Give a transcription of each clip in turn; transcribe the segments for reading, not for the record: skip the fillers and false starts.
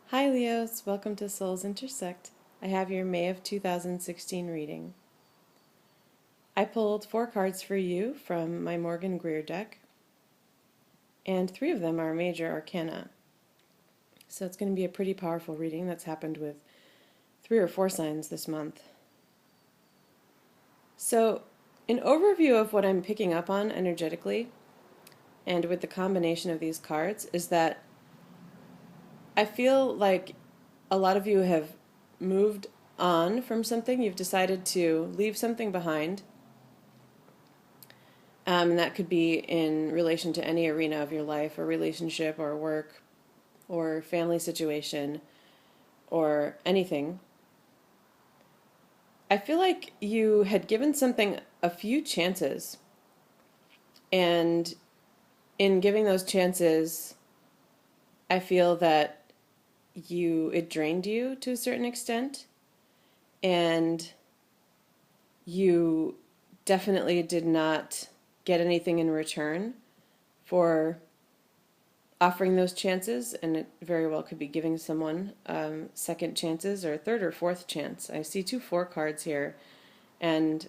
Hi Leos, welcome to Souls Intersect. I have your May of 2016 reading. I pulled 4 cards for you from my Morgan Greer deck, and 3 of them are major arcana. So it's going to be a pretty powerful reading that's happened with 3 or 4 signs this month. So, an overview of what I'm picking up on energetically and with the combination of these cards is that I feel like a lot of you have moved on from something. You've decided to leave something behind. And that could be in relation to any arena of your life, or relationship, or work, or family situation, or anything. I feel like you had given something a few chances. And in giving those chances, I feel that it drained you to a certain extent. And you definitely did not get anything in return for offering those chances, and it very well could be giving someone second chances or third or fourth chance. I see 2 4 cards here, and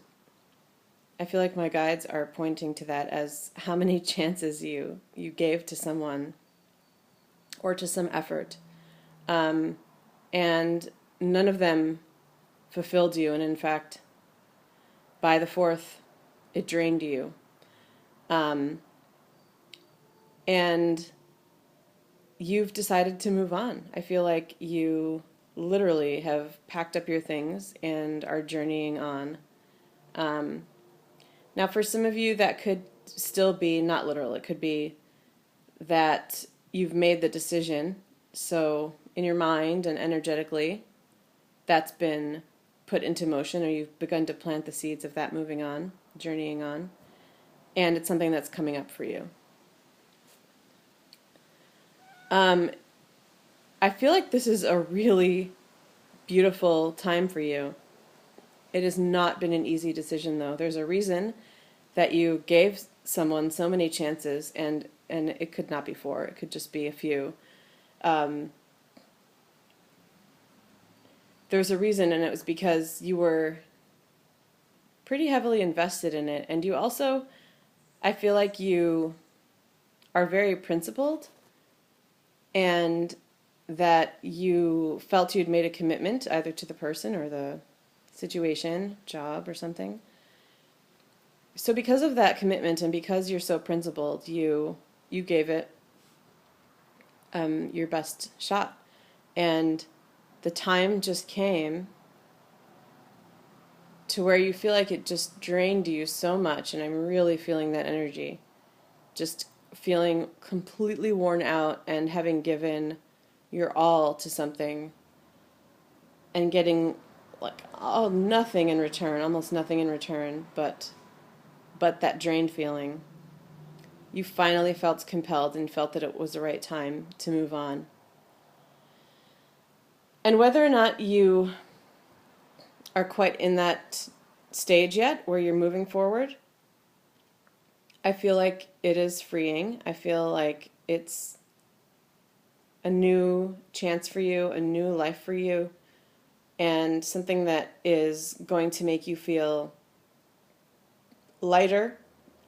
I feel like my guides are pointing to that as how many chances you gave to someone or to some effort, and none of them fulfilled you, and in fact, by the 4th, it drained you. And you've decided to move on. I feel like you literally have packed up your things and are journeying on. Now, for some of you, that could still be not literal. It could be that you've made the decision. So, in your mind and energetically, that's been put into motion, or you've begun to plant the seeds of that moving on, journeying on. And it's something that's coming up for you. I feel like this is a really beautiful time for you. It has not been an easy decision, though. There's a reason that you gave someone so many chances, and it could not be 4. It could just be a few. There's a reason, and it was because you were pretty heavily invested in it. And you also, I feel like you are very principled, and that you felt you'd made a commitment either to the person or the situation, job, or something. So because of that commitment, and because you're so principled, you gave it your best shot. And the time just came to where you feel like it just drained you so much, and I'm really feeling that energy. Just feeling completely worn out and having given your all to something and getting like nothing in return, almost nothing in return, but that drained feeling. You finally felt compelled and felt that it was the right time to move on. And whether or not you are quite in that stage yet where you're moving forward, I feel like it is freeing. I feel like it's a new chance for you, a new life for you, and something that is going to make you feel lighter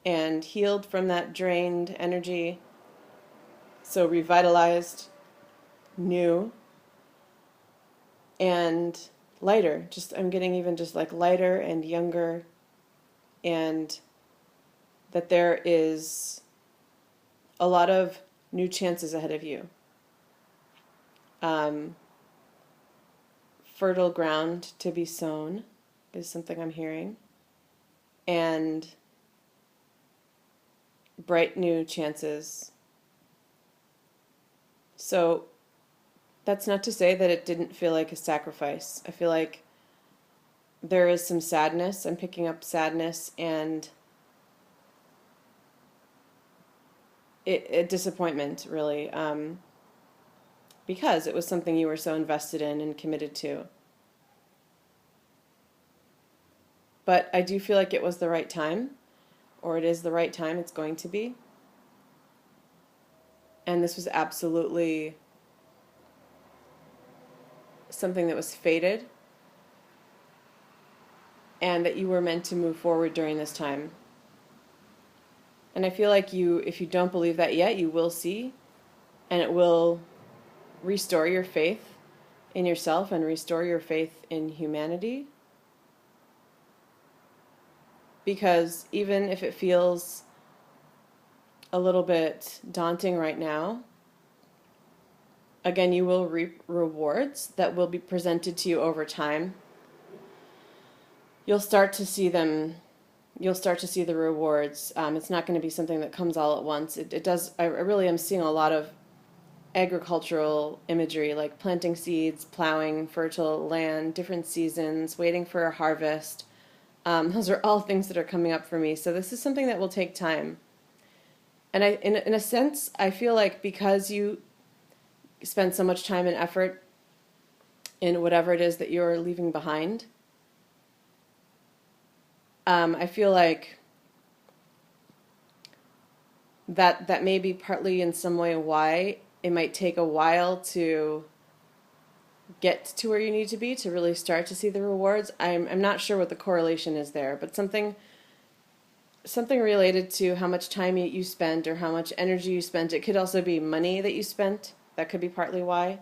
and healed from that drained energy. So revitalized, new, and lighter. I'm getting even just like lighter and younger, and that there is a lot of new chances ahead of you. Fertile ground to be sown is something I'm hearing. And bright new chances. So that's not to say that it didn't feel like a sacrifice. I feel like there is some sadness. I'm picking up sadness and disappointment, really, because it was something you were so invested in and committed to. But I do feel like it was the right time, or it is the right time it's going to be. And this was absolutely something that was fated and that you were meant to move forward during this time. And I feel like if you don't believe that yet, you will see, and it will restore your faith in yourself and restore your faith in humanity. Because even if it feels a little bit daunting right now, again, you will reap rewards that will be presented to you over time. You'll start to see them. You'll start to see the rewards. It's not going to be something that comes all at once. It does. I really am seeing a lot of agricultural imagery, like planting seeds, plowing fertile land, different seasons, waiting for a harvest. Those are all things that are coming up for me. So this is something that will take time. And in a sense, I feel like because you spend so much time and effort in whatever it is that you're leaving behind, I feel like that may be partly in some way why it might take a while to get to where you need to be to really start to see the rewards. I'm not sure what the correlation is there, but something related to how much time you spent or how much energy you spent. It could also be money that you spent. That could be partly why.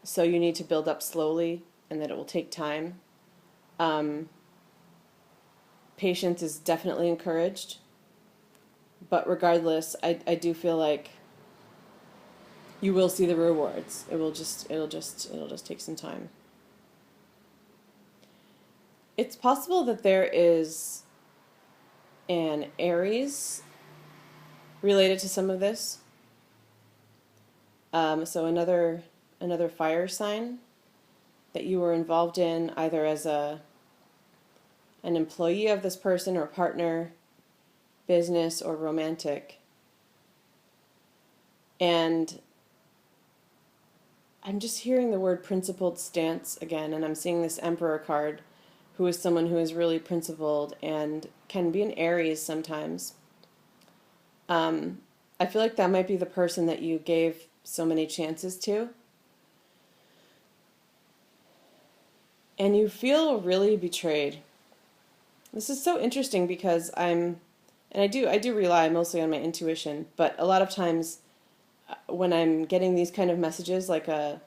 So you need to build up slowly and that it will take time. Patience is definitely encouraged. But regardless, I do feel like you will see the rewards. It'll just take some time. It's possible that there is an Aries related to some of this. So another fire sign that you were involved in, either as an employee of this person or partner, business or romantic. And I'm just hearing the word principled stance again, and I'm seeing this Emperor card, who is someone who is really principled and can be an Aries sometimes. I feel like that might be the person that you gave so many chances to. And you feel really betrayed. This is so interesting because I do rely mostly on my intuition, but a lot of times when I'm getting these kind of messages, like a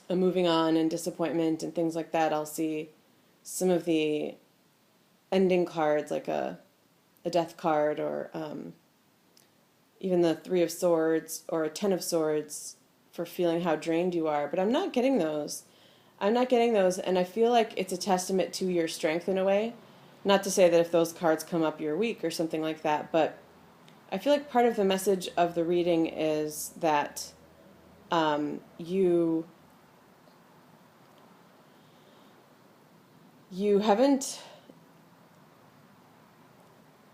moving on and disappointment and things like that, I'll see some of the ending cards, like a death card, or even the Three of Swords or a Ten of Swords for feeling how drained you are. But I'm not getting those. And I feel like it's a testament to your strength in a way. Not to say that if those cards come up you're weak or something like that, but I feel like part of the message of the reading is that you haven't...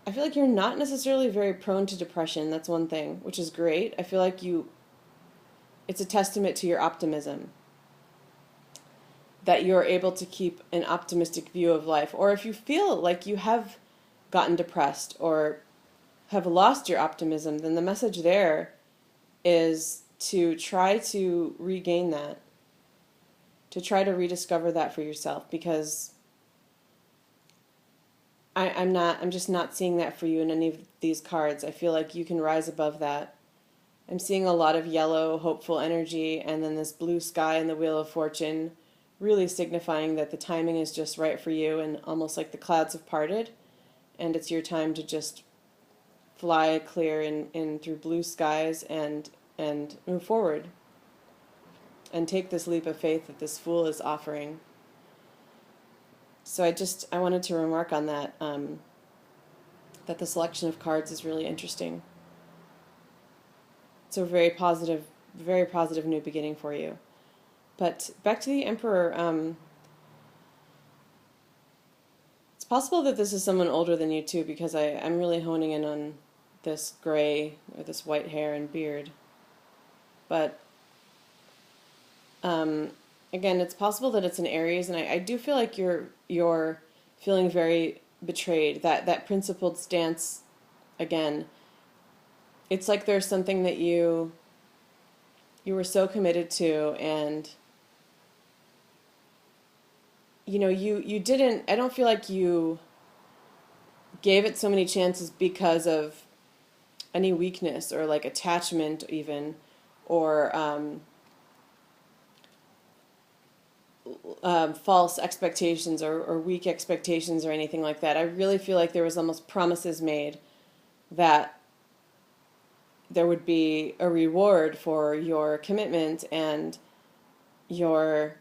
I feel like you're not necessarily very prone to depression. That's one thing, which is great. I feel like it's a testament to your optimism that you're able to keep an optimistic view of life. Or if you feel like you have gotten depressed or have lost your optimism, then the message there is to try to regain that, to try to rediscover that for yourself, because I'm just not seeing that for you in any of these cards. I feel like you can rise above that. I'm seeing a lot of yellow, hopeful energy, and then this blue sky and the Wheel of Fortune, really signifying that the timing is just right for you, and almost like the clouds have parted, and it's your time to just fly clear in through blue skies and move forward and take this leap of faith that this Fool is offering. So I wanted to remark on that, that the selection of cards is really interesting. It's a very positive new beginning for you. But back to the Emperor, it's possible that this is someone older than you too, because I'm really honing in on this gray or this white hair and beard. But again, it's possible that it's an Aries, and I do feel like you're feeling very betrayed. That principled stance, again, it's like there's something that you were so committed to, and you didn't, I don't feel like you gave it so many chances because of any weakness or like attachment even, or false expectations or weak expectations or anything like that. I really feel like there was almost promises made that there would be a reward for your commitment and your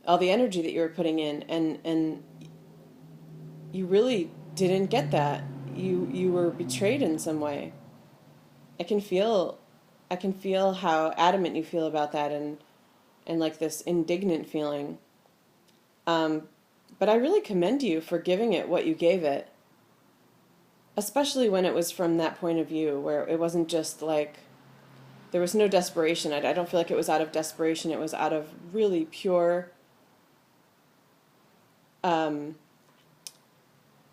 all the energy that you were putting in, and you really didn't get that. You were betrayed in some way. I can feel I can feel how adamant you feel about that, and like this indignant feeling. Um, but I really commend you for giving it what you gave it, especially when it was from that point of view where it wasn't just like there was no desperation. I don't feel like it was out of desperation. It was out of really pure, um,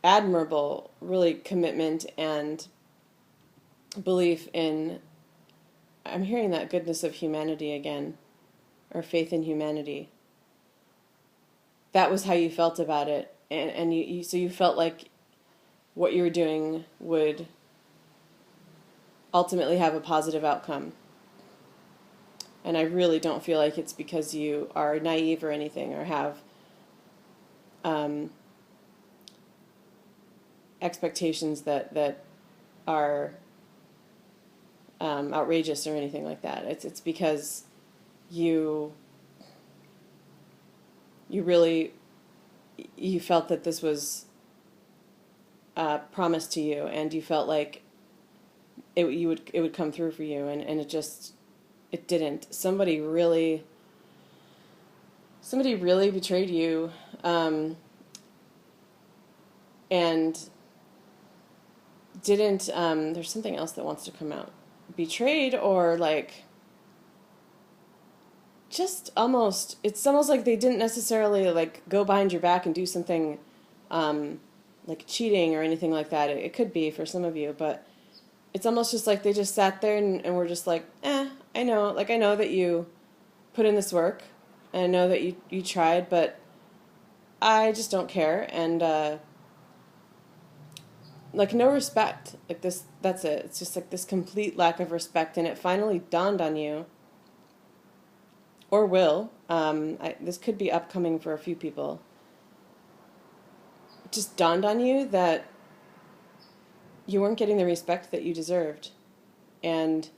admirable, really commitment and belief in. I'm hearing that goodness of humanity again, or faith in humanity. That was how you felt about it, and so you felt like what you were doing would ultimately have a positive outcome. And I really don't feel like it's because you are naive or anything, or have um, expectations that are outrageous or anything like that. It's because you really you felt that this was promised to you, and you felt like it would come through for you, and it didn't. Somebody really betrayed you, and didn't. There's something else that wants to come out. Betrayed, or like just almost. It's almost like they didn't necessarily like go behind your back and do something, like cheating or anything like that. It could be for some of you, but it's almost just like they just sat there and were just like, I know, like I know that you put in this work, and I know that you tried, but I just don't care, and like no respect, like this. That's it. It's just like this complete lack of respect, and it finally dawned on you, or will. This could be upcoming for a few people. It just dawned on you that you weren't getting the respect that you deserved, and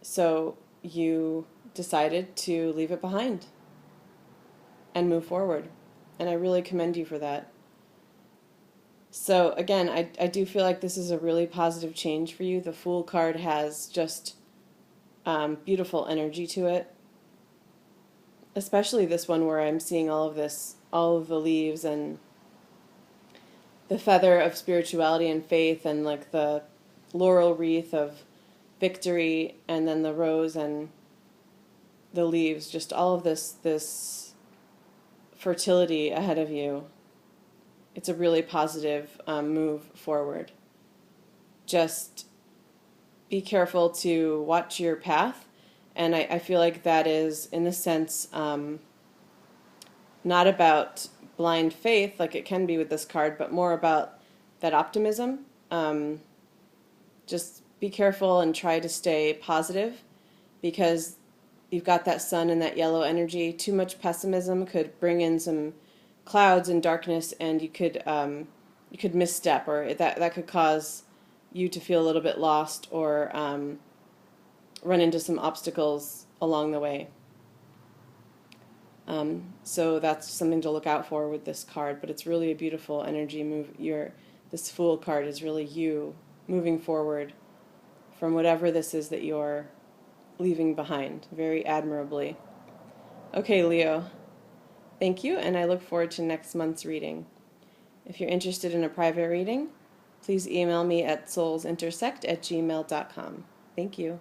so you decided to leave it behind and move forward, and I really commend you for that. So again, I do feel like this is a really positive change for you. The Fool card has just beautiful energy to it, especially this one where I'm seeing all of the leaves and the feather of spirituality and faith, and like the laurel wreath of victory, and then the rose and the leaves, just all of this fertility ahead of you. It's a really positive move forward. Just be careful to watch your path, and I feel like that is, in a sense, not about blind faith like it can be with this card, but more about that optimism. Just be careful and try to stay positive, because you've got that sun and that yellow energy. Too much pessimism could bring in some clouds and darkness, and you could misstep, or that could cause you to feel a little bit lost, or run into some obstacles along the way. So that's something to look out for with this card, but it's really a beautiful energy move. This Fool card is really you moving forward from whatever this is that you're leaving behind, very admirably. Okay, Leo, thank you, and I look forward to next month's reading. If you're interested in a private reading, please email me at soulsintersect@gmail.com. Thank you.